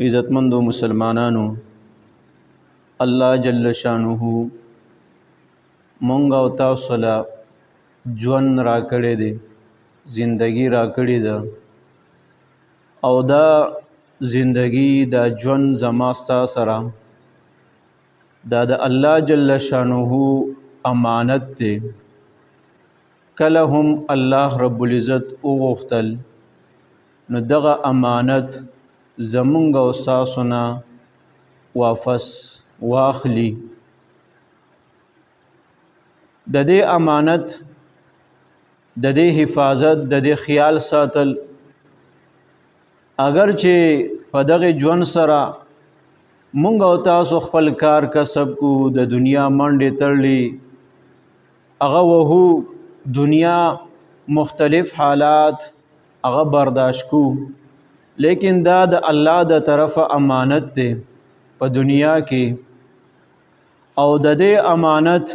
عزتمندو مسلمانانو، الله جل شانه مونږ او تاسو له ژوند راکړی دی، زندگی راکړې ده، او دا زندگی دا ژوند زما ستا سره دا د الله جل شانه امانت دی. کله هم الله رب العزت وغوښتل نو دغه امانت زمونږ او ستاسو نه واپس واخلي. د دې امانت د دې حفاظت د دې خیال ساتل، اگر چې په دغه ژوند سره مونږ او تاسو خپل کار کسب کو، د دنیا منډې تړلې هغه وهو، دنیا مختلف حالات هغه برداشت کو، لیکن دا د الله د طرفه امانت دی په دنیا کې، او د دې امانت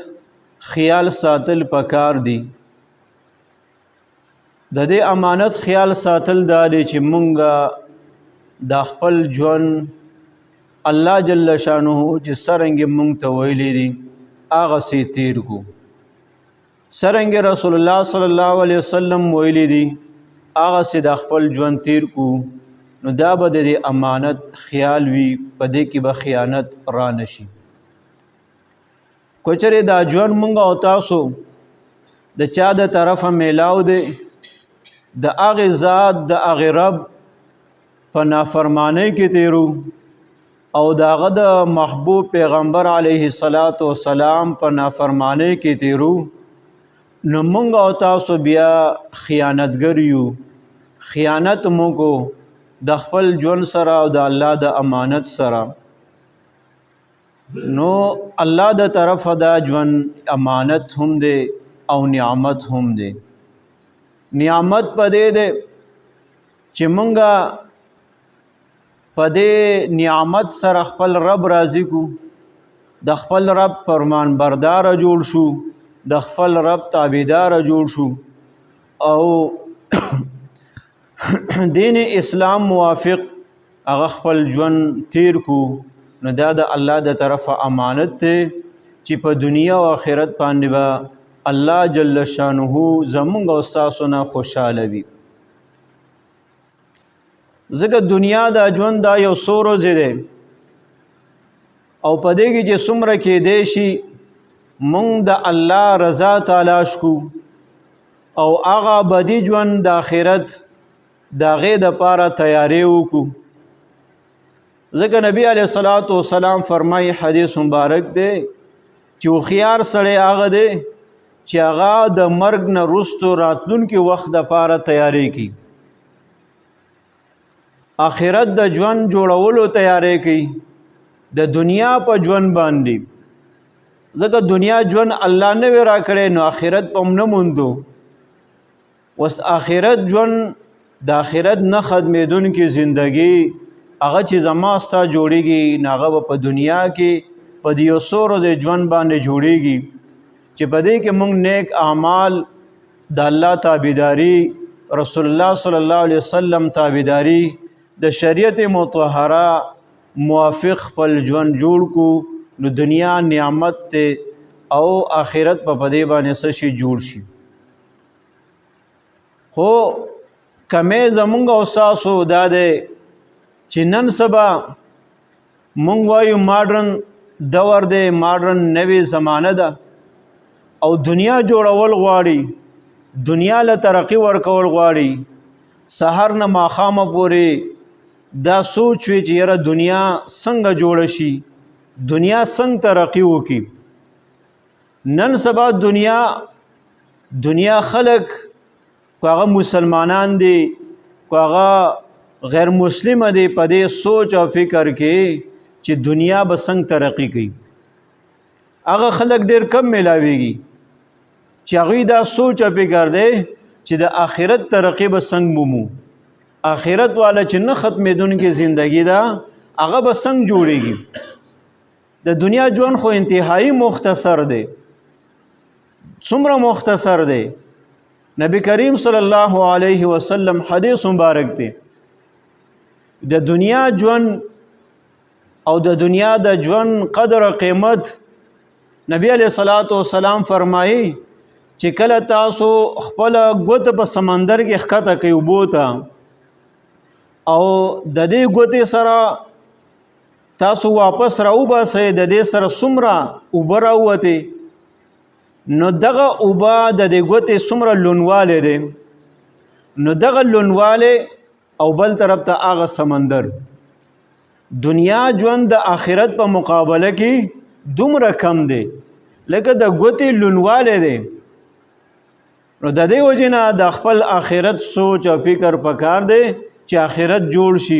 خیال ساتل پکار دی. د دې امانت خیال ساتل دا دی چې مونږه د خپل ژوند الله جل شانه چې څرنګه مونږ ته ویلي دي هغه سي تیر کو، څرنګه رسول الله صلی الله علیه وسلم ویلي دي هغه سي د خپل ژوند تیر کو، نو دا به د امانت خیال وي، په دې کې به خیانت را نشي. کوچره دا ژوند مونږ او تاسو د چا د طرفه میلاو دی، د هغه ذات د هغه رب په نافرمانی کې تیرو، او داغه د محبوب پیغمبر علیه السلام په نافرمانی کې تیرو، نو مونږ او تاسو بیا خیانتګر یو. خیانت مو کو د خپل ژوند سره او د الله د امانت سره. نو الله د طرفه دا ژوند امانت هم دی او نعمت هم دی. نعمت پدې ده چې مونږه پدې نعمت سره خپل رب راضي کو، د خپل رب فرمان بردار جوړ شو، د خپل رب تابعدار جوړ شو، او دین اسلام موافق هغه خپل ژوند تیر کو، نو دا د الله د طرفه امانت دی چې په دنیا او آخرت باندې به الله جل شانه زمونږ او ستاسو نه خوشحاله وي. ځکه دنیا دا ژوند دا یو څو ورځې دی، او په دې کې چې څومره کېدی شي مونږ د الله رضا تلاش کو، او هغه ابدي ژوند د آخرت د هغې دپاره تیاری وکړو. ځکه نبی علیه الصلاة والسلام فرمایي، حدیث مبارک دی چې هوښیار سړی هغه دی چې هغه د مرګ نه وروستو راتلونکي وخت دپاره تیاری کوي، آخرت د ژوند جوړولو تیاری کوي د دنیا په ژوند باندې. ځکه دنیا ژوند الله نه وی راکړی، نو آخرت په هم نه موندو. وس آخرت ژوند د آخرت نه ختمېدونکې زندګي هغه چې زما ستا جوړېږي، نو هغه په دنیا کې په دې یو څو ورځې ژوند باندې جوړېږي چې په دې کې موږ نیک اعمال، د الله تابعداري، رسول الله صلی الله علیه وسلم تابعداري، د شریعت مطهره موافق خپل ژوند جوړ کو، نو دنیا نعمت ته او آخرت په دې باندې څه شي جوړ شي. خو کمې زمونږ او ستاسو دا دی چې نن سبا مونږ وایو ماډرن دور دی، ماډرن نوې زمانه ده، او دنیا جوړول غواړي، دنیا له ترقی ورکول غواړي. سحر نه ماښامه پورې دا سوچ وي چې یاره دنیا څنګه جوړه شي، دنیا څنګه ترقی وکړي. نن سبا دنیا خلق کو هغه مسلمانان دي، کو هغه غیر مسلم دي، په دې سوچ او فکر کې چې دنیا به څنګه ترقی کوي. هغه خلق ډېر کم ملاویږي چې هغوی دا سوچ او فکر دی چې د آخرت ترقی به څنګه مومو، آخرت والا چې نه ختمېدونکې زندگی ده هغه به څنګه جوړېږي. د دنیا ژوند خو انتهایی مختصر دی. څومره مختصر دی؟ نبی کریم صلی الله علیه وسلم حدیث مبارک دی، د دنیا ژوند او د دنیا د ژوند قدر او قیمت نبی علیہ الصلوۃ والسلام فرمایي چې کله تاسو خپل ګوت په سمندر کې ښکته کوي وبوته او د دې ګوتې سره تاسو واپس راوباسئ د دې سره څومره اوبه راووتې نو دغه اوبه د دې ګوتې څومره لونوالی دی نو دغه لونوالی او بل طرف ته هغه سمندر دنیا ژوند د آخرت په مقابله کې دومره کم دی لکه د ګوتې لونوالی دی نو د دې وجې نه د خپل آخرت سوچ او فکر پکار دی چې آخرت جوړ شي